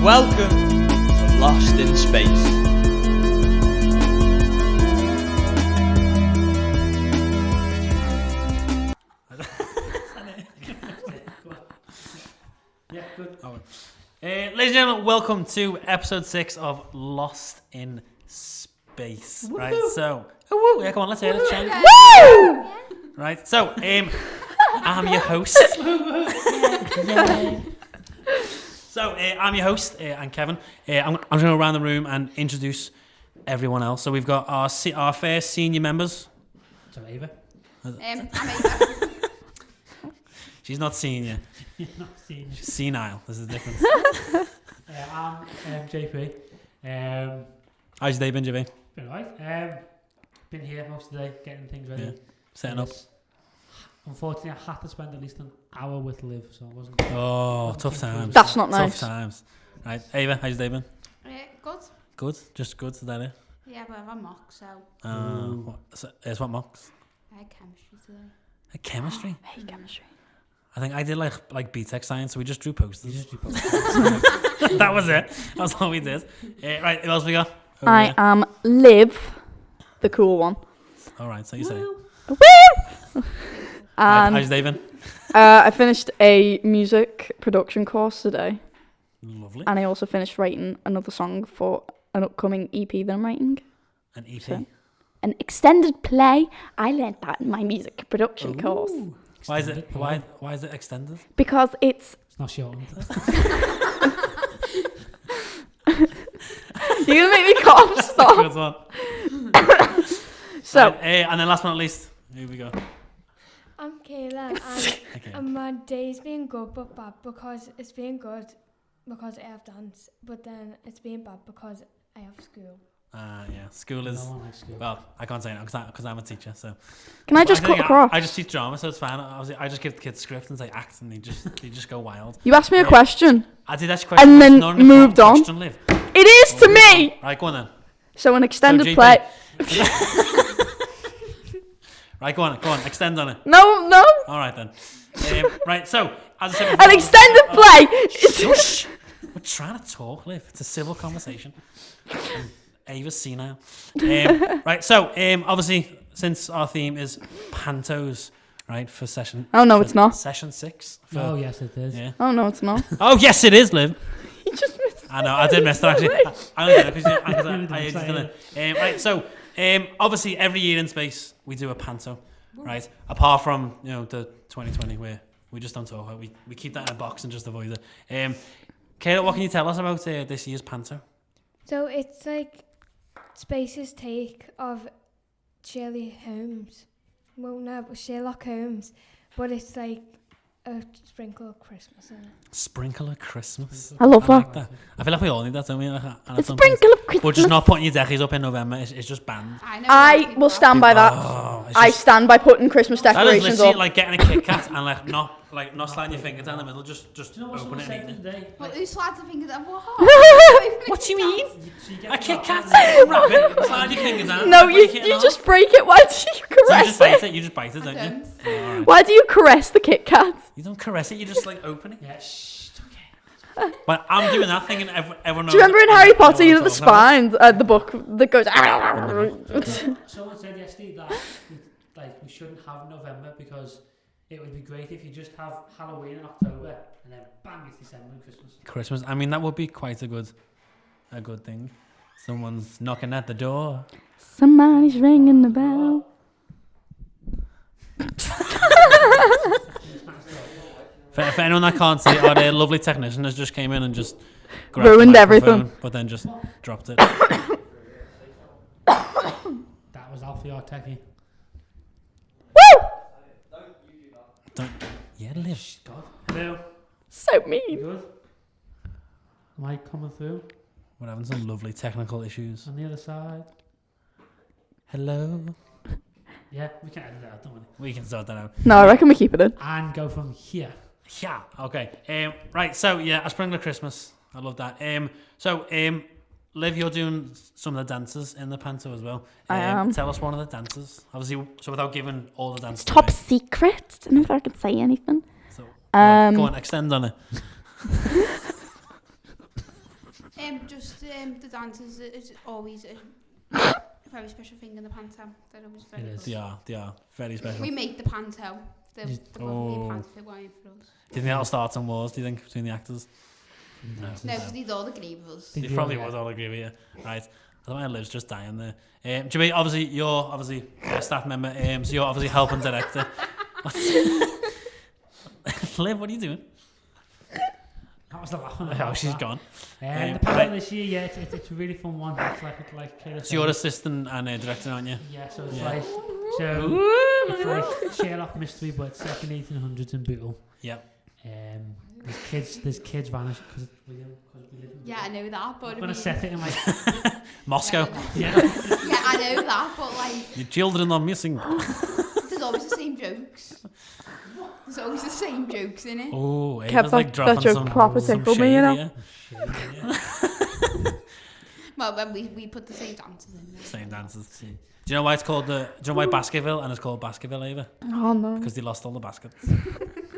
Welcome to Lost in Space. Yeah, good. Ladies and gentlemen, welcome to episode 6 of Lost in Space. Woo-hoo. Right, so, yeah, come on, let's hear it. Change. Woo! Right, so, I'm your host. So, I'm your host, I'm Kevin. I'm going to go around the room and introduce everyone else. So, we've got our first senior members. So, Ava. I'm Ava. She's not senior. You're not seen. She's senile. There's a difference. I'm JP. How's your day been, JB? Been alright. Been here most of the day, getting things ready. Yeah, setting up. Unfortunately, I had to spend at least an hour with Liv, so I wasn't. Oh, tough times. That's not nice. Tough times. Right, Ava, how's your day been? Good. Good? Just good, is that it? Yeah, but I have a mock, so What mocks? I had chemistry today. Chemistry? I hate chemistry. I think I did like BTEC science, so we just drew posters. You just do both. That was it. That's all we did. Right, who else we got? Over I here. am Liv, the cool one. All right, so you say. Woo! Right, how's your day been? I finished a music production course today, Lovely. and I also finished writing another song for an upcoming EP that I'm writing. An EP. So, an extended play. I learned that in my music production course Why is it? Why is it extended? because it's. It's not short. You're gonna make me cough. Stop. Good one. So. Right, and then last but not least, here we go. I'm Kayla, Okay. and my day's been good but bad because it's been good because I have dance, but then it's been bad because I have school. Yeah, school is. No one likes school. Well, I can't say it because I'm a teacher. So. Can I just cut across? I just teach drama, so it's fine. I just give the kids scripts and say act, and they just go wild. You asked me a question. I did ask a question, And then it's not an moved important on. question, Liv. It is to me. Right, go on then. So an extended GP. play. Right, go on, extend on it. No. All right then. Right, so as I said, An before, extended play. Shush. We're trying to talk, Liv. It's a civil conversation. Ava's senile. Right, so obviously, since our theme is pantos, right, for session. Oh, no, for it's not. Session 6. For, Oh, yes, it is. Yeah. Oh no, it's not. Oh yes, it is, Liv. You just missed. I know, I did miss that actually. I only did it because I just did it. Right, so obviously every year in space we do a panto, right? Apart from the 2020 where we just don't talk about it. We keep that in a box and just avoid it. Kayla, what can you tell us about this year's panto? So it's like Space's take of Sherlock Holmes, but it's like a sprinkle of Christmas in it. Sprinkle of Christmas. I love like that. that. I feel like we all need that, don't we? A sprinkle of Christmas. But just not putting your deckies up in November. It's just banned. I will stand by that. Oh, it's I just- stand by putting Christmas that is decorations literally up. like getting a Kit Kat and not sliding your finger down the middle. Just Do you know what open someone it said and eat it. today? Oh, Like, who slides a finger down? What do you mean? so you get A the Kit box Kat, and- wrap it, slide your finger down. No, you break it in half. just break it. Why do you So caress you just bite it, don't you? Oh, all right. Why do you caress the Kit Kat? You don't caress it, you just like open it. Yeah, shh, it's okay. But I'm doing that thing and everyone knows. Do you remember in it, Harry and Potter, you know everyone's the talking about spine, the book that goes. Someone said yesterday that we shouldn't have November because it would be great if you just have Halloween in October and then bang, it's December and Christmas. it. Christmas. I mean, that would be quite a good thing. Someone's knocking at the door. Somebody's ringing the bell. For anyone that can't see, our lovely technician has just came in and just grabbed Ruined the everything. microphone, but then just dropped it. That was Alfie or Techie. Woo! Yeah, Liv. God. Hello. So You mean. good? Am I coming through? We're having some lovely technical issues. On the other side? Hello. Yeah, we can edit that out, don't we? We can sort that out. No, I reckon we keep it in. And go from here. Yeah. Okay. Right. So yeah, a sprinkle of Christmas. I love that. Liv, you're doing some of the dances in the panto as well. I am. Tell us one of the dances. Obviously, so without giving all the dances. It's top away. secret. I don't know if I can say anything. So go on, extend on it. The dances is always a very special thing in the panto. They're always very It is. good. They are very special. We make the panto. The Oh. panto fit wine for us. Do you think that'll start some wars, do you think, between the actors? No. No, because they'd all agree with us. They probably would all agree with you. Right. I don't know, Liv's just dying there. Jimmy, obviously, you're a staff member, so you're obviously helping director. Liv, what are you doing? That was the last one. Oh, she's gone. The panel this year, yeah, it's a really fun one. It's like So you're assistant and director, aren't you? Yeah, so it's Yeah. like it's like Sherlock mystery, but set in 1800s in Bootle. Yep. There's kids vanish because we live in. Yeah, I know that, but I'm gonna set it in like Moscow. yeah. Yeah, I know that, but like Your children are missing. there's always the same jokes. There's always the same jokes in it. Oh, Kept Ava's like that dropping joke some proper some tickled me, shade you know. here. Well, when we put the same dances in there. Same dances. Do you know why it's called do you know why Baskerville and it's called Baskerville, Ava? Oh no. Because they lost all the baskets.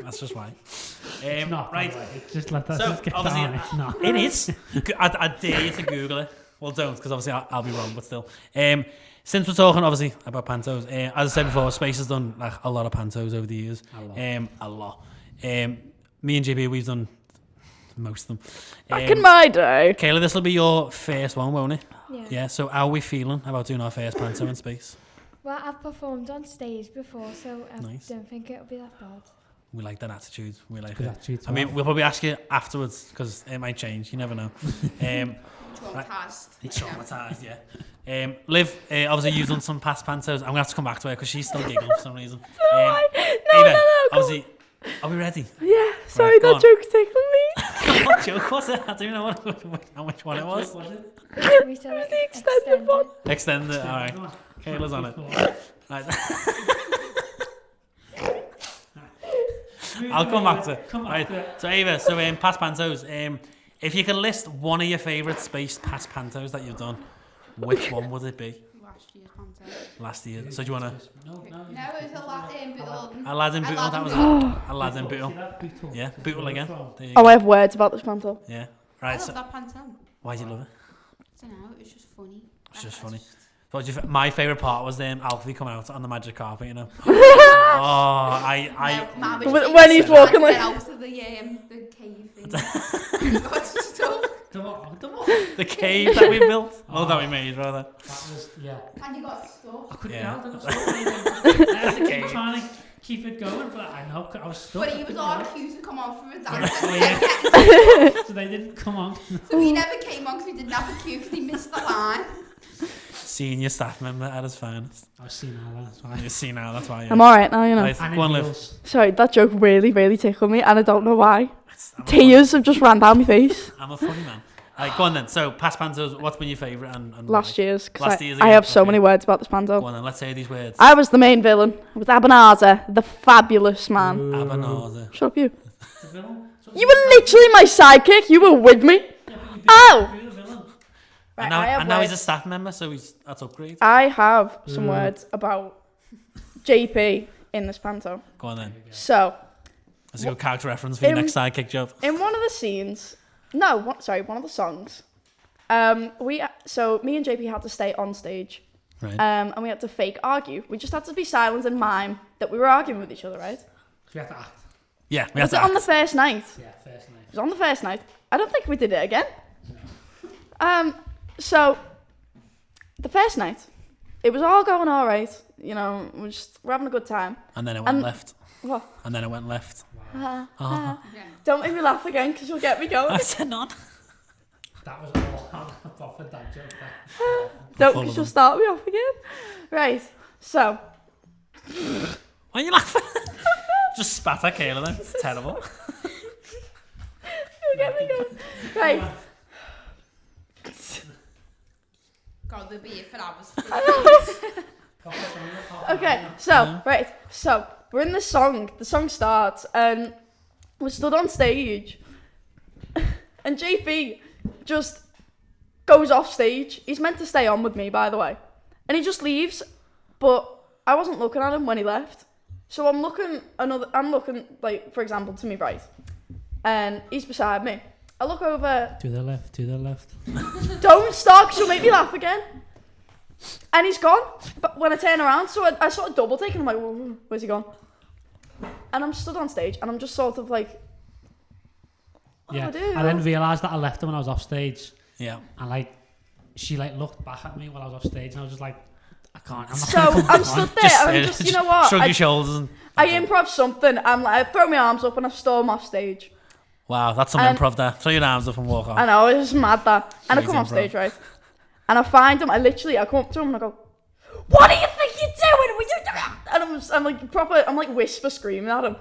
That's just why. It's not right. It's just let that So, just get obviously, down. It's not. It is. I dare you to Google it. Well, don't, because obviously I'll be wrong, but still. Since we're talking, obviously, about pantos, as I said before, Space has done like a lot of pantos over the years. A lot. Me and JB, we've done most of them. Back in my day. Kayla, this will be your first one, won't it? Yeah. Yeah, so how are we feeling about doing our first panto in Space? Well, I've performed on stage before, so I Nice. don't think it'll be that bad. We like that attitude. We like Good it. attitude to I mean, have. we'll probably ask you afterwards because it might change. You never know. Traumatised. Traumatised, yeah. Liv, obviously you've done some past pantos. I'm gonna have to come back to her because she's still giggling for some reason. No, Ava, go obviously, are we ready? Yeah, sorry, Right, go that on. joke's tickled me. What joke was it? I don't know how much one it was. We still the extended one. Extend it. All right. Kayla's on it. Right. I'll come back to it. Right. So Ava, past pantos. If you can list one of your favourite Space past pantos that you've done, which one would it be? Last year's panto. Last year. So do you wanna? No, No, it was a lot in Bootle. A lad in Bootle. That was Bootle. it. A lad in Bootle. Yeah, Bootle again. There you Oh, go. I have words about this panto. Yeah. I Right. love So that panto. why do you love it? I don't know, it was just funny. It's just funny. What do you my favourite part was Alfie coming out on the magic carpet, you know. When he's walking like- out of the cave thing. He got stuck. the cave that we built. Oh, that we made, rather. That was, yeah. And he got stuck. I couldn't Yeah. get out. I got stuck. I had to keep Okay. trying to keep it going, but I know I was stuck. But he I was couldn't all get out. accused to come on for a dance. So they didn't come on. So he never came on because we didn't have a cue because he missed the line. Senior staff member at his finest. I was seeing all that. That's why. You see now, that's why. Yeah. I'm alright now, you know. Right, And go on, in Liv. heels. Sorry, that joke really, really tickled me, and I don't know why. I'm a Tears have just ran down my face. I'm a funny man. Right, go on then. So, past pantos, what's been your favourite and Last why? year's, Last because year's I again, have so okay. many words about this panto. Go on then, let's say these words. I was the main villain. I was Ebenezer, the fabulous man. Abanorza. Shut up, you. The villain? You were literally my sidekick. You were with me. Ow! You're the villain. And Right, I have now he's a words. staff member, so that's upgrade. I have some words about JP in this panto. Go on then. So, That's a good character reference for your next sidekick job. in one of the scenes, one of the songs, so me and JP had to stay on stage, Right. and we had to fake argue. We just had to be silent and mime that we were arguing with each other, right? We have to act. Yeah, we have Was to it on the act. first night? Yeah, first night. It was on the first night. I don't think we did it again. So the first night, it was all going all right. You know, we're having a good time. And then it went And- left. What? And then it went left. Ah, Oh. ah. Don't make me laugh again, because you'll get me going. I said none. That was all off of that joke. Don't, full of because you'll them. start me off again. Right. So Why are you laughing? Just spat at Kayla then. It's terrible. you'll get me going. Right. God, we'll be here for hours. Okay. So right. So we're in the song. The song starts, and we're stood on stage, and JP just goes off stage. He's meant to stay on with me, by the way, and he just leaves. But I wasn't looking at him when he left, so I'm looking like, for example, to me right, and he's beside me, I look over. To the left, to the left. Don't stop, 'cause you'll make me laugh again. And he's gone. But when I turn around, so I sort of double take and I'm like, where's he gone? And I'm stood on stage and I'm just sort of like, what do I do? I then realised that I left her when I was off stage. Yeah. And like, she like looked back at me while I was off stage and I was just like, I can't. I'm not So gonna come I'm back stood on. there and I'm just, you know what? Shrug your shoulders and... I improv something. I'm like, I throw my arms up and I storm off stage. Wow, that's some And- improv there. Throw your arms up and walk off. I know, it's just mad that. And I come Amazing off stage, improv. right? And I find him, I come up to him and I go, what do you think you're doing? And I'm like proper, I'm like whisper screaming at him.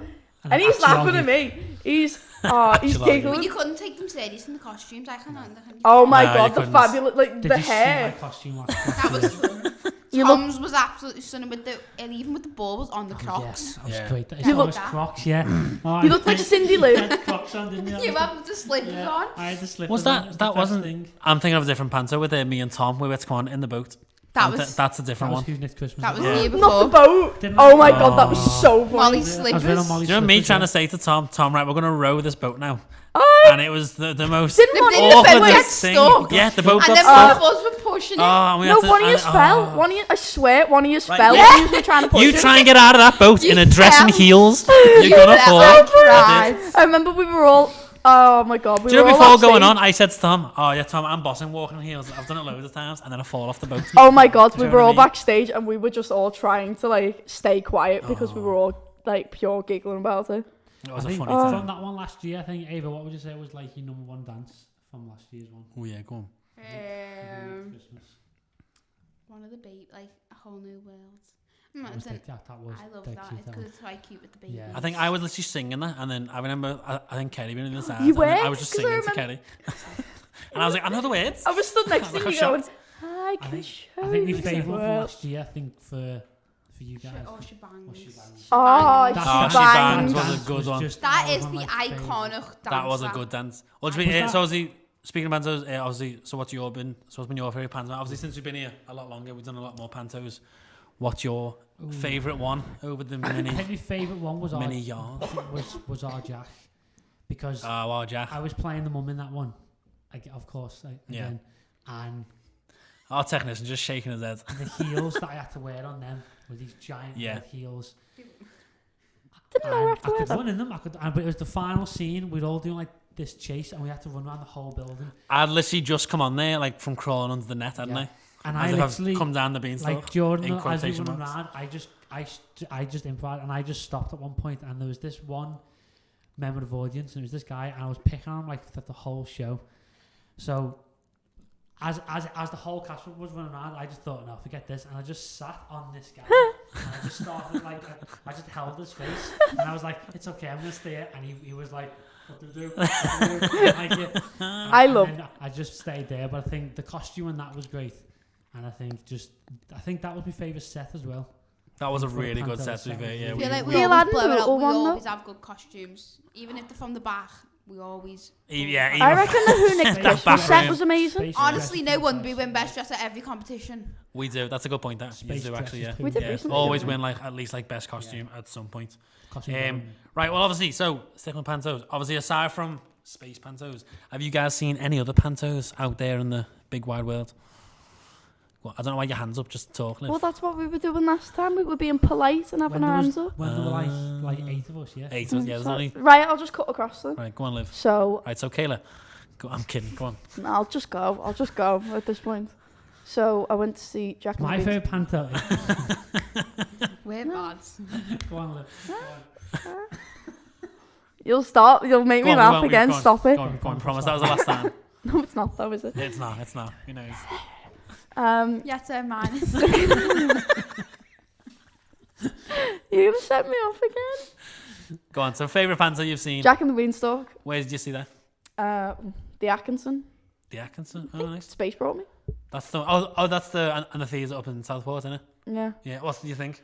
And he's laughing at me. He's Actually, But giggling. you couldn't take them serious in the costumes. I can't. Oh my No, you god, the couldn't. fabulous, like Did the you see hair. my costume last That was fun. You look, Tom's was absolutely stunning with the, and even with the balls on the Crocs. Yes, that was Yeah. great. It's You those look- Crocs, yeah. Oh, you look like Cindy Lou. You had Crocs on, didn't you? You have the slippers Yeah, on. I had the slippers Was on, that... it was That the best wasn't... thing. I'm thinking of a different panto with me and Tom. We were to come on in the boat. That And was that's a That different was one. Who's Next Christmas. that was Yeah. the year Not the before. boat. Didn't Oh my I? god, that was so funny. Molly's I was wearing slippers. Molly's Do you know me slippers, trying yeah. to say to Tom, right, we're going to row this boat now. Oh, And it was the most didn't The one thing of the you boat awkward got thing. stuck. Yeah, the boat And got then stuck. one of us were pushing it. Oh, we No, had to, one of you and- fell. oh. One of you, I swear, one of you Right, fell. yeah. One of you were trying to push You him. try and get out of that boat in a dress and fell. heels. You're gonna fall. I I cried. did. I remember we were all. Oh my god, we Do you were know all before off going stage. on, I said to Tom, "Oh yeah, Tom, I'm bossing walking on heels. I've done it loads of times, and then I fall off the boat." Oh my god, Do you we know were what I all mean? backstage and we were just all trying to like stay quiet because we were all like pure giggling about it. It I was a think funny from time. that one last year, I think, Ava, what would you say was like your number one dance from last year's one? Oh yeah, go on. Christmas. One of the baby, like a whole new world. That was dead, that was I love dead that. cute, It's that because one. it's quite cute with the baby. Yeah. I think I was literally singing that, and then I remember I think Kelly being in the side. You and then I were? was just 'Cause I singing to Kelly, and I was like, "I know the words." I was stood next to I you got going, shocked. I can think- show I think my you favourite the one from world. last year, I think for you guys. Oh, she bangs. was She Bangs. Oh, That- Oh, she She Bangs bangs. was a Dance good one. just That one is of the my favourite. iconic dance. That was a good dance. Well, Was that- so obviously, speaking of pantos, obviously, so what's been your favourite panto? Obviously, since we've been here a lot longer, we've done a lot more pantos. What's your favourite one over the I mini think my favourite one was mini our, yard? I think was our Jack, because Oh, wow, Jack. I was playing the mum in that one, of course, Yeah. again, and Our technician just shaking his head. the heels that I had to wear on them were these giant Yeah. red heels. Didn't know I And have to I wear could them. run in them. But it was the final scene. We'd all doing like this chase, and we had to run around the whole building. I'd literally just come on there, like from crawling under the net, hadn't Yeah. I? And As I if literally, I've come down the beanstalk. like during in the, as we quotation were running marks. around, I just improv, and I just stopped at one point, and there was this one member of the audience, and it was this guy, and I was picking on him like the whole show. So as the whole cast was running around, I just thought, no, forget this, and I just sat on this guy, and I just started like I just held his face, and I was like, it's okay, I'm gonna stay here, and he was like, what do we do? What do we do? Like it. And then I just stayed there, but I think the costume and that was great, and I think that was my favourite set as well. That was a For really good Panto set, to be set fair. was Yeah, really I feel like we Feel always that blow it new out. or We one though? always have good costumes. Even if they're from the back, we always... yeah, even I reckon the Who Next That Christmas back set room. was amazing. Space Honestly, dress no one was we win best dress at every competition. we do. That's a good point. That you Space do actually, yeah. dresses too. We did Yeah, recently, always didn't we? win like at least like best costume at some point. Costume Right, well, obviously, so sticking with pantos. Obviously, aside from space pantos, have you guys seen any other pantos out there in the big wide world? Well, I don't know why your hands up, just talking. Well, that's what we were doing last time. We were being polite and having our hands up. when there were like 8 of us, yeah. 8 of us, yeah. There's So- only Right, I'll just cut across them. right. Go on, Liv. So Right, so Kayla, I'm kidding. Go on. no, I'll just go at this point. So I went to see Jack and My the favourite panto. We're bads. Go on, Liv. You'll make me Go on, laugh go on, again. go on, Stop it. Go on, go on. Promise that was the last time. No, it's not though, is it? It's not. It's not. You know. Yeah, so minus. You're gonna set me off again. Go on. So, favorite panto you've seen? Jack and the Beanstalk. Where did you see that? The Atkinson. The Atkinson. Oh, nice. Space brought me. That's the. That's the. And the theatre up in Southport, isn't it? Yeah. Yeah. What do you think?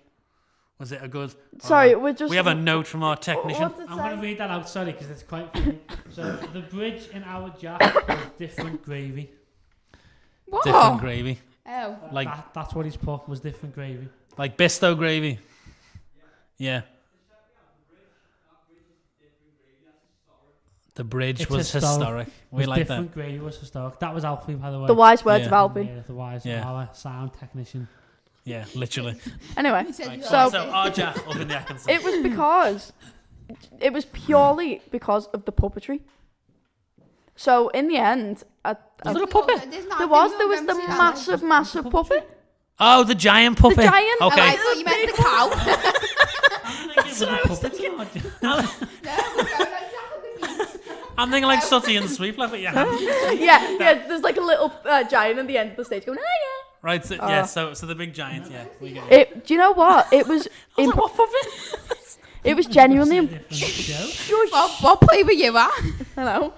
Was it a good? Sorry, we're just. We have a note from our technician. What's it I'm going to say? read that out, sorry, because it's quite funny. So, the bridge in our Jack was different gravy. What? Different gravy, Oh. like That's what he's put, was different gravy. like Bisto gravy. Yeah. The bridge It's was historic. historic. It We was like that. different grade. It was historic. That was Alfie, by the way. The wise words Yeah. of Alfie. Yeah, the wise, Yeah. our sound technician. Yeah, literally. Anyway, He said Right, you So- so our Jack up in the Atkinson. it was because it was purely because of the puppetry. So in the end, Was there a puppet? there was the massive puppet. Oh, the giant puppet. The giant. Oh, I Okay. thought you meant the cow. I'm thinking like Sooty and Sweep, like what you have. yeah. There's like a little giant at the end of the stage going, oh Right, so, yeah, so the big giant, yeah. We get yeah. Do you know what? It was. what puppet? It was genuinely. Different show. What play were you at? I know.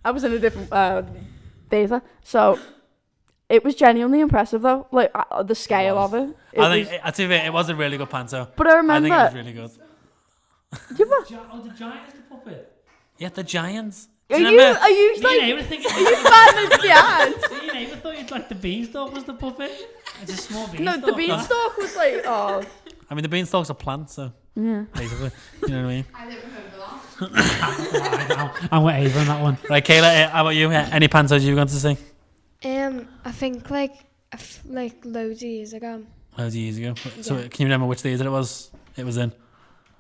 I was in a different theatre, so it was genuinely impressive though. Like the scale of it. I think it was a really good panto. But I I remember. think it was really good. Do you remember- Oh, the giant is the puppet. Yeah, the giants. Are Do you? remember? Are you Me and like? Ava thinking. Are you fan behind? Me and Ava thought you'd like the beanstalk was the puppet. It's a small No, beanstalk. the beanstalk was like, oh, I mean, the beanstalk's a plant, so basically, you know what I mean. I don't remember that. I'm with Ava on that one. Right, Kayla, how about you? Any pantos you've gone to see? I think like loads of years ago. Loads of years ago. So, Yeah. can you remember which theatre it was in?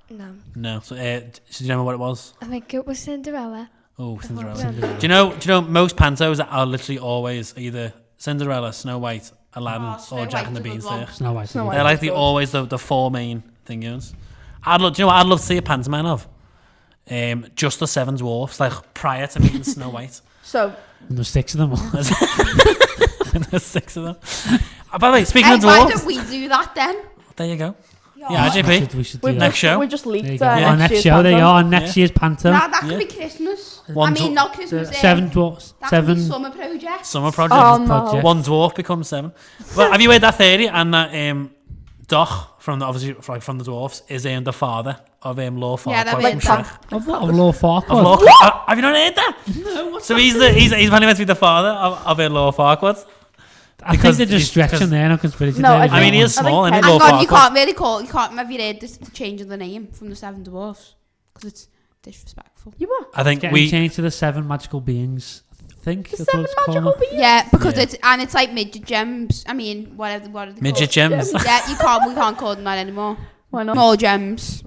No, No. So, do you remember what it was? I think it was Cinderella. Oh, Cinderella. Cinderella. Do you know most pantos are literally always either Cinderella, Snow White, Aladdin, Oh, Snow or Jack and White's the a good Beanstalk? one. Snow White. Snow White. They're like Good. always the four main things. Do you know what I'd love to see a pantomime of? Just the Seven Dwarfs, like prior to meeting Snow White. so And there's 6 of them. There's 6 of them. By the way, speaking Hey, of why dwarfs, don't we do that then? there you go. Yeah, JP. We should do we've that. Next just, show? we just There leaked you go. Yeah, next next year's show. There you panto. are. Next year's panto. Nah, that could Yeah. be Christmas. One I mean, dwarf- not Christmas. 7 dwarfs. That could be 7. summer project. Summer project. Oh no. Project. One dwarf becomes 7. Well, have you heard that theory? And that Doc from the dwarfs is the father of Lord Farquaad Yeah, that from makes Shrek. Of what? Of Lord Farquaad. Of Lord, have you not heard that? No, what's So he's apparently meant to be the father of Lord Farquaad. I think because they're he's- just stretching because- there. No conspiracy No, theories. I mean, he is I think small, isn't he, Ken- Lord Hang on, you Farquaad? can't really call. You can't. Have you heard this change of the name from the Seven Dwarfs? Because it's disrespectful. You were. I think Getting we. changed to the 7 magical beings. I think The that's what 7 it's called. magical beings. Yeah, because Yeah. it's like midget gems. I mean, whatever. What are they Midget called? gems. Yeah, you can't. We can't call them that anymore. Why not? Small gems.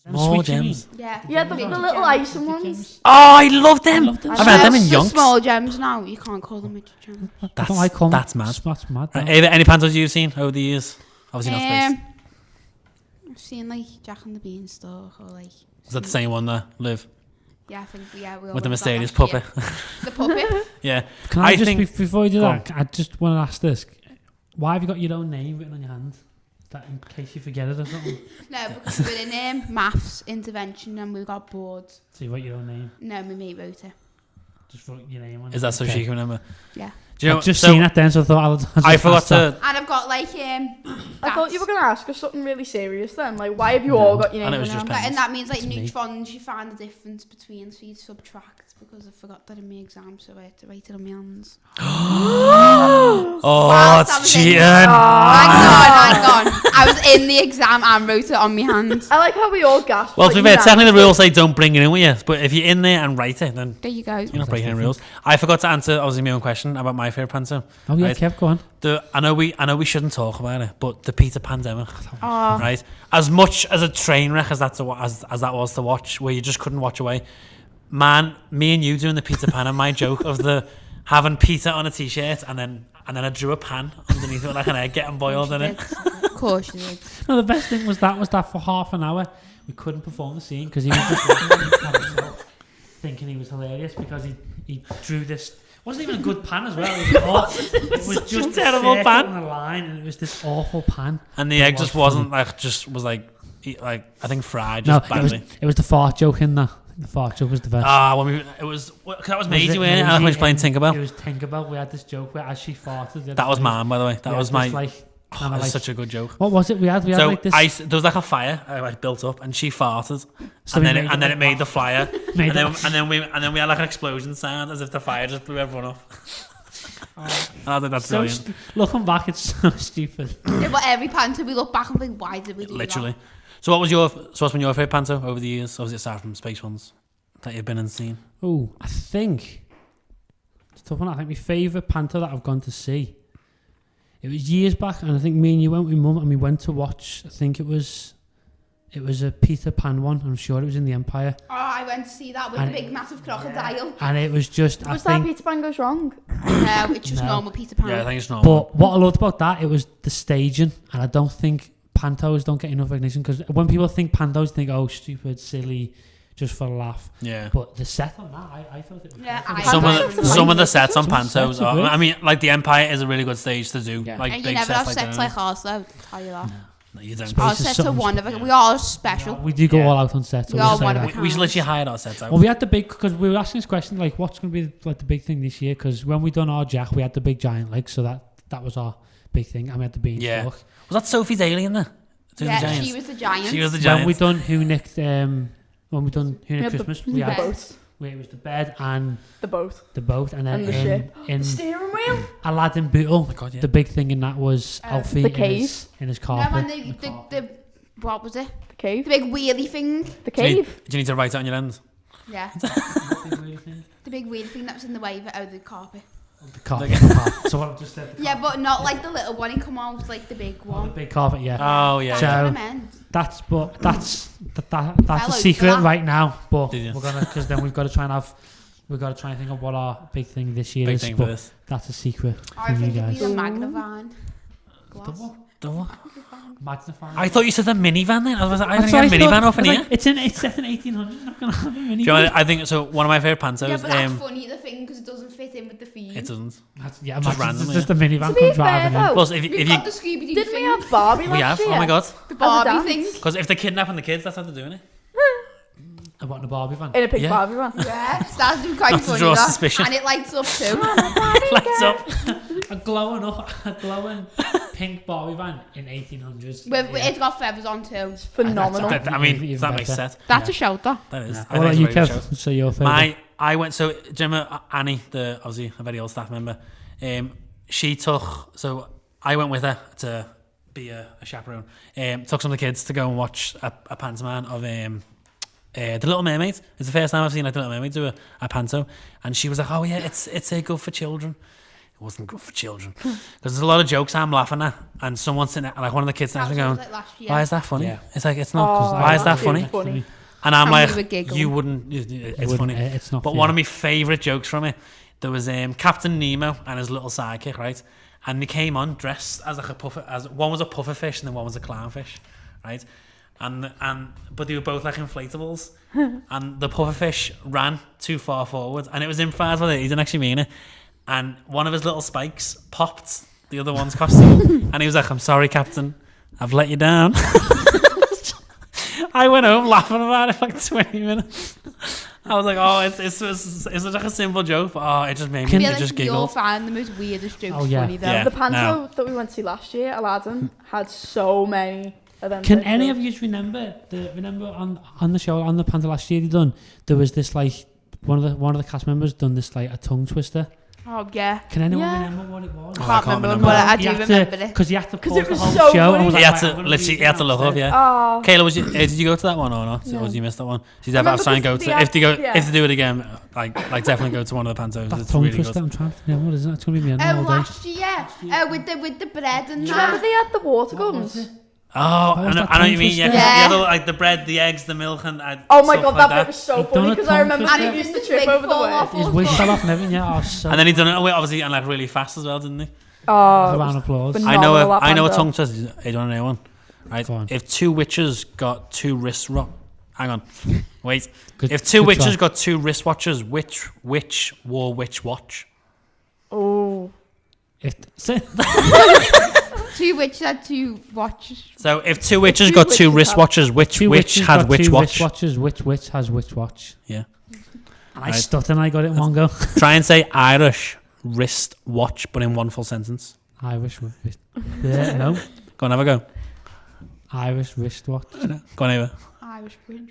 Small Sweet gems. Yeah. Yeah, the midget little gems. icing ones. Oh, I love them. love them. I've had them in The Yonks. small gems now. You can't call them midget gems. I don't like calling That's mad. That's mad. Right, no. Ava, any pantos you've seen over the years? Obviously not Space. I've seen like Jack and the Beanstalk or like. Is that the same one there, Liv? Yeah, I think we all With the went to that mysterious last year. puppet. The puppet. Yeah. Can I, I just, think- before you do Go that, I just want to ask this. Why have you got your own name written on your hand? That in case you forget it or something? No, because we were in maths intervention and we got bored. So you wrote your own name. No, my mate wrote it. Just wrote your name on it. Is that so Okay. she can remember? Yeah. Do you know? I've just so seen that then, so I thought I'll just I forgot ask that. to. And I've got like I thought you were going to ask us something really serious then. Like, why have you all got your And name it was in just your hand? and that means like It's me. neutrons you find the difference between, so you subtract because I forgot that in my exam, so I had to write it on my hands. Oh, Whilst I it's was in cheating. it. Hang on. I was in the exam and wrote it on my hands. I like how we all gasped. Well, like, to be fair, you technically the know. rules say don't bring it in with you, but if you're in there and write it, then There you go. you're not breaking any rules. I forgot to answer obviously my own question about my favourite panto. Oh yeah, Right. Kev, go on. I know we shouldn't talk about it, but the Peter Pandemic, Oh, right? As much as a train wreck as that was to watch, where you just couldn't watch away. Man, me and you doing the Peter Pan and my joke of the having Peter on a t-shirt and then I drew a pan underneath it like an egg getting boiled in it. of course you did. No, the best thing was that for half an hour we couldn't perform the scene because he was just looking at himself, thinking he was hilarious because he drew this. Wasn't even a good pan as well. It was just a terrible circle pan. on a line, and it was this awful pan. And the It egg was just wasn't was like I think fried No, just badly. it was the fart joke in there. The fart joke was the best. That was Maisie, Was it wasn't it? And I was playing It Tinkerbell. was Tinkerbell. We had this joke where as she farted, That was mine, by the way. That was my. Like, Oh, kinda that's like, such a good joke. what was it? We had So like this. there was like a fire like built up, and she farted, So and we then made it made the fire, Made and it- then we had like an explosion sound as if the fire just blew everyone off. And I think that's so brilliant. looking back, it's so stupid. Yeah, but every panto we look back and think, why did we do Literally. So what's been your favourite panto over the years? Obviously aside from Space ones, that you've been and seen? Oh, I think it's a tough one. I think my favourite panto that I've gone to see. It was years back, and I think me and you went with Mum, and we went to watch. I think it was a Peter Pan one. I'm sure it was in the Empire, Oh, I went to see that with And- the big massive crocodile. and it was just. Was I that think. Peter Pan Goes Wrong? No, it's just No. normal Peter Pan. Yeah, I think it's normal. But what I loved about that, it was the staging, and I don't think pantos don't get enough recognition, because when people think pantos, they think, oh, stupid, silly, just for a laugh. Yeah. But the set on that, I thought it was. Yeah, perfect. I- Some Pantos of, are the, some of the great. sets on Some pantos sets are are, great. I mean, like the Empire is a really good stage to do, Yeah. like and you big never sets have like sets that. like ours, though. I'll tell you that. No, you don't. Space Our is sets are something one of special. it. We are special. We do go Yeah. all out on sets. We I'll all just say want that. to We should literally hire our sets out. Well, we had the big, because we were asking this question, like, what's going to be like the big thing this year? Because when we done our Jack, we had the big giant leg, so that was our big thing, and we had the bean Yeah. stalk. Was that Sophie's alien there? Doing the Yeah, Giants? she was the giant. She was the When giant. we done Who Nicked, when we done Who Nicked Yeah, Christmas, the we had boat. it was the bed and The boat. the boat, and then And the ship. in Steering wheel. Aladdin Bootle, Oh my God, yeah. the big thing in that was Alfie the in cave. his You know when carpet. the what was it? The cave. The big wheelie thing. The Do you, need, cave. do you need to write it on your end? Yeah, the big wheelie thing that was in the way of it, the carpet. The carpet. So what I've just said. Yeah, but not like the little one. He come on with like the big The one. big carpet, yeah. Oh, yeah. That's So- what I meant. That's a Fellows secret for that. right now. But Did you? we're gonna, because then we've got to try and think of what our big thing this year Big is. thing for But this. that's a secret I from you think it'd be guys. the magnifying glass. The what? Magnifying. I thought you said the minivan then. I was like, I That's think what a I thought. minivan up in I was here. like, it's set in 1800. Not gonna have a minivan. Do you know what I think? So one of my favourite pantos. Yeah, but that's funny, the thing, because it doesn't fit in with the theme. It doesn't. Yeah, Just imagine randomly, just a minivan To be comes fair, driving in. though, Plus, if We've you got the Scooby-Doo Didn't we thing. have Barbie we last have. year? Oh my God. The Barbie dance? thing. Because if they're kidnapping the kids, that's how they're doing it. I want a Barbie van. In a big Yeah. Barbie one. Yeah, that'd be quite Not to funny. draw That. suspicion. And it lights up too. Lights up. A glowing pink Barbie van in 1800s. It's got feathers on too. Phenomenal. I mean, Even that makes better. sense. That's a shelter. That is. Yeah. I What think about you, it's a very good show. Kev? So your favourite? I went. So do you remember Annie, the obviously a very old staff member? She took. So I went with her to be a chaperone. Took some of the kids to go and watch a pantomime of The Little Mermaid. It's the first time I've seen like The Little Mermaid do a panto, and she was like, "Oh yeah, it's good for children." It wasn't good for children because there's a lot of jokes I'm laughing at, and someone's sitting there, like one of the kids next to me going, Like last year. "Why is that funny?" Yeah. It's like it's not. Oh, Why is that that's funny? funny. And I'm And we like, would giggle. you wouldn't. It's Wouldn't- funny. It's not. But for one you. of my favourite jokes from it, there was Captain Nemo and his little sidekick, right? And they came on dressed as like a puffer, as one was a puffer fish and then one was a clownfish, right? But they were both like inflatables, and the puffer fish ran too far forward, and it was improvised with it. He didn't actually mean it, and one of his little spikes popped the other one's costume, and he was like, "I'm sorry, Captain, I've let you down." I went home laughing about it for like 20 minutes. I was like, oh, it's like a simple joke, but it just made I me feel just like you'll giggle. find the most weirdest jokes Oh, yeah. funny though. Yeah. The panto no. that we went to see last year, Aladdin, had so many of them. Can bits any of- of you remember on the show on the panto last year they done? There was this like one of the cast members done this like a tongue twister. Oh yeah. Can anyone Yeah. remember what it was? Oh, I Can't remember, remember. but I He do had remember it. because he had to 'Cause pause it the was whole so show. And funny. was He like, had right, to I'm gonna literally read he had to it look up, instead. yeah. Oh, Kayla, did you go to that one or not? No. Or did you miss that one? She's I ever. I remember was trying to go the to if yeah. they do it again, like definitely go to one of the pantos. That It's tongue really twister. good. I'm trying to think. What is it? It's gonna be me all day. Last year, with the bread and do you remember that. they had the water What was guns? it? Oh, I was know that what you tongue mean. Yeah, twister? 'cause Yeah. the other, like the bread, the eggs, the milk, and Oh my stuff god, like that bit was so You've funny done a because tongue I remember twister? they used to His trip wig over the fall way. off. His wig fell off and everything. Yeah, oh, so. And then he done it obviously and like really fast as well, didn't he? a Oh, round of applause. But I know Phenomenal, I know a that tongue twister. I don't know one. Right? Go on. If two witches got two hang on, wait. Good- If two good witches try. got two wristwatches, which witch wore which watch? oh. Two witches had two watches. So if two witches two got two witches have- wristwatches, which Two witch witches had got which two watch? wristwatches. Which witch has which watch? Yeah. And I Right. stuttered and I got it in one go. Try and say Irish wrist watch, but in one full sentence. Irish wrist. Yeah, no. Go on, have a go. Irish wristwatch. Go on, Ava. Irish bridge.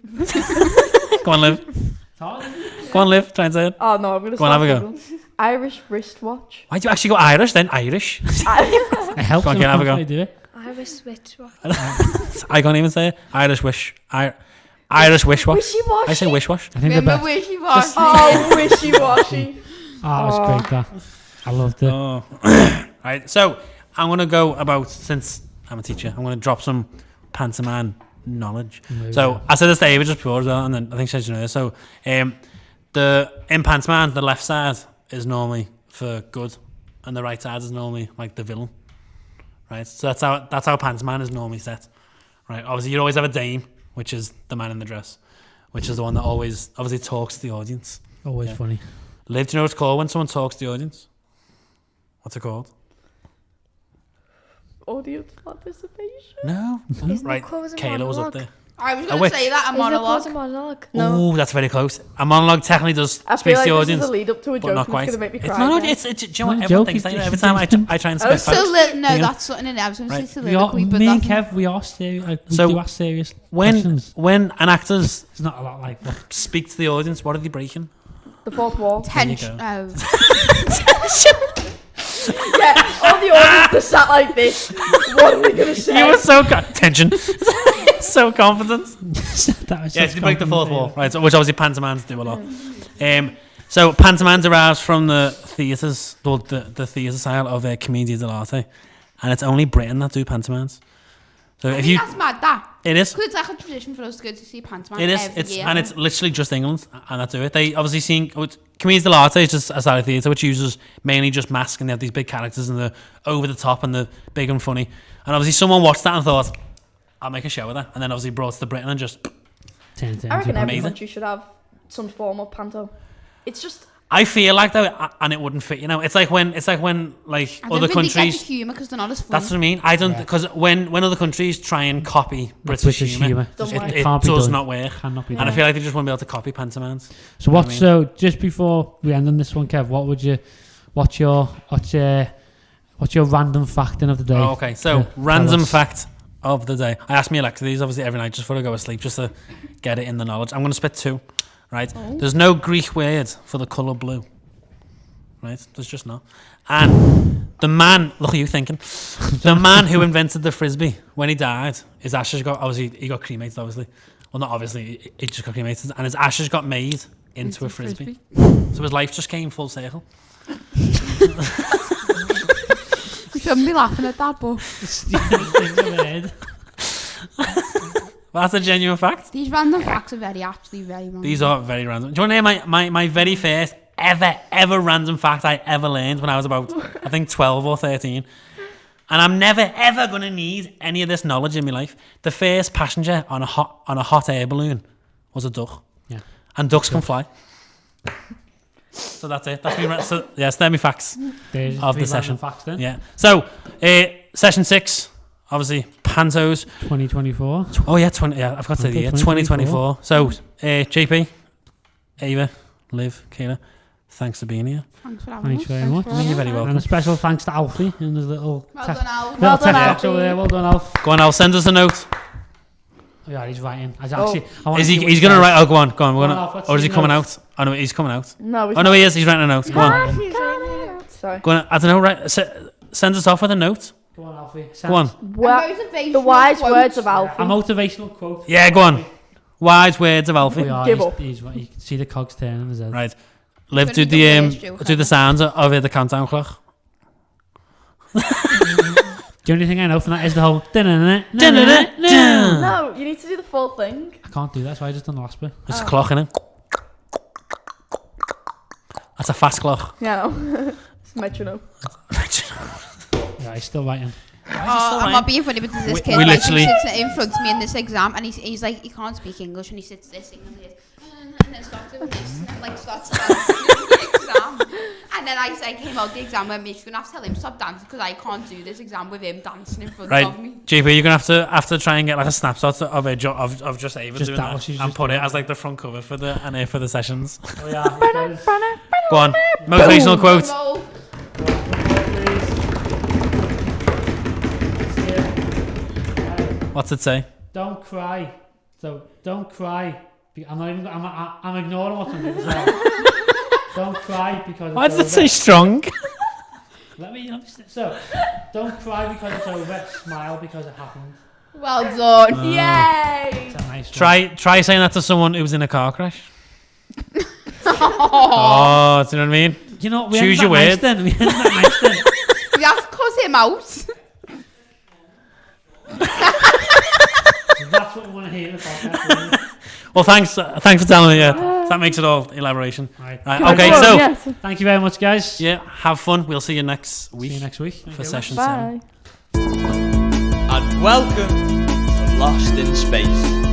Go on, Liv. Go on, Liv. Try and say it. Oh no, I'm gonna Go on, stop have a go. Googling. Irish wristwatch. Why'd you actually go Irish then? Irish. It helps. Go on, Kate, have a go. I do it. I have a switch watch. I can't even say it. Irish wish. Irish wish-wash. Wishy-washy. I say wish-wash. I think the Remember best. wishy-washy? Oh, wishy-washy. Oh, it was great, that. I loved it. Oh. Right, so I'm going to go about, since I'm a teacher, I'm going to drop some pantomime knowledge. So I said this to Ava just before as well, and then I think she said, you know this. So in pantomime, the left side is normally for good, and the right side is normally like the villain. Right, so that's how pantomime is normally set. Right, obviously you always have a dame, which is the man in the dress, which is the one that always obviously talks to the audience. Always funny. Liv, do you know what it's called when someone talks to the audience? What's it called? Audience participation. No. Isn't Right, it called a Kayla was up monologue? there. I was A going witch. to say that, a Isn't it called monologue. a monologue? No. Oh, that's very close. A monologue technically does I speak feel to the like audience, this is a lead up to a but joke not and quite. it's going to make me It's cry. not. again. It's do you know what Not a everyone joke, thinks? it's Every just- time I try and I was spit So facts. no, Yeah. that's something in it. I was going to Right. say We are, soliloquy, but me and that's Kev, we are serious. We So, do ask serious When questions. an actors It's not a lot like that. speak to the audience, what are they breaking? The fourth wall. tension. There Yeah, all the audience just sat like this. What are we going to say? You were so tension, so confident. That was Yeah, such you break the fourth confidence, wall, right? So, which obviously pantomimes do a lot. So pantomime derives from the theatres, the theatre style of commedia dell'arte, and it's only Britain that do pantomimes. So if you, That's mad, that. it is. Because it's like a tradition for us to go to see pantomime It is. every It's year. and it's literally just England and that do it. They obviously seen commedia dell'arte is just a style of theatre which uses mainly just masks and they have these big characters and the over the top and the big and funny. And obviously someone watched that and thought, I'll make a show of that. And then obviously brought it to Britain and just. Turn to I reckon every Amazing. country should have some form of panto. It's just I feel like though, and it wouldn't fit. You know, it's like when like I other don't think they get countries. the humour because they're not as fun. That's what I mean. I don't Yeah. because when other countries try and copy British humour, Don't it, work. it Can't be does done. not work. Cannot be And I done. feel like they just won't be able to copy pantomimes. So know what? what I mean? So just before we end on this one, Kev, what's your random fact of the day? Oh, okay, so Yeah, random tell us. fact of the day. I ask me Alexa these obviously every night just before I go to sleep, just to get it in the knowledge. I'm going to spit two, right? Oh. There's no Greek word for the colour blue, right? There's just not. And the man, look at you thinking, the man who invented the frisbee, when he died, his ashes got, obviously, he got cremated, obviously. Well, not obviously, he just got cremated, and his ashes got made into a frisbee. So his life just came full circle. You shouldn't be laughing at that, but Well, that's a genuine fact. these random facts are actually very random. These are very random. Do you want to hear my very first ever random fact I ever learned when I was about, I think, 12 or 13? And I'm never, ever going to need any of this knowledge in my life. The first passenger on a hot air balloon was a duck. Yeah. And ducks can fly. So that's it. That's me. So, yes, they're my facts There's of three the session. random facts then. Yeah. So, session 6, obviously, Pantos. 2024. Oh, yeah, I forgot to say the year. 2024. So, JP, Ava, Liv, Kayla, thanks for being here. Thanks for having Thanks us. very much. You're very welcome. And a special thanks to Alfie and his little Well tech- done, Al. little Well done, tech box Alfie. over there. Well done, Alf. Go on, Al, send us a note. Oh, yeah, he's writing. I wanna Is see he? what He's gonna says. write. Oh, go on. We're Go on, gonna, Alf, let's or is see he the coming notes. out? Oh no, he's coming out. no. Oh no, he is. He's writing a note. Go on. Sorry. Go on. I don't know. Right. Send us off with a note. Go on, Alfie. Go on. The wise words of A Alfie. motivational quote. Yeah, go on. Wise words of Alfie. We are, Give he's, up. he's, you can see the cogs turning in his head. Right. Liv, Gonna do be the worst the joke do the ever. sounds of the countdown clock. The only thing I know from that is the whole. Dun-dun-dun. No, you need to do the full thing. I can't do that, so I just done the last bit. It's a clock, innit? That's a fast clock. Yeah, no. It's metronome. Yeah, he's still writing. Oh, I'm not being funny, but there's this kid we like, literally- who sits in front of me in this exam, and he's like, he can't speak English, and he sits there singing this, and then starts doing this, and then like starts dancing in the exam. And then I came out the exam and Mitch's gonna have to tell him stop dancing because I can't do this exam with him dancing in front Right, of me. JP, you're gonna have to try and get like a snapshot of just Ava Just doing that, what that, she's and just put it doing. as like the front cover for the sessions. Oh, yeah. Go on, motivational quote. No. What's it say? Don't cry. So don't cry. I'm not even. I'm ignoring what's on the as well. Don't cry because. Why it's does it say over. strong? Let me. So don't cry because it's over. Smile because it happened. Well done. Yay! It's a nice one. Try saying that to someone who was in a car crash. Oh, do you know what I mean? You know, we Choose ended your that nice words. then. We ended that nice then. You have to cut him out. That's what we want to hear in the podcast. Well, thanks for telling me. Yeah, that makes it all elaboration. Right. Okay, Well, so yes. Thank you very much, guys. yeah, have fun. We'll see you next week See you next week. Thank for you very much. session 7. Bye. And welcome to Lost in Space.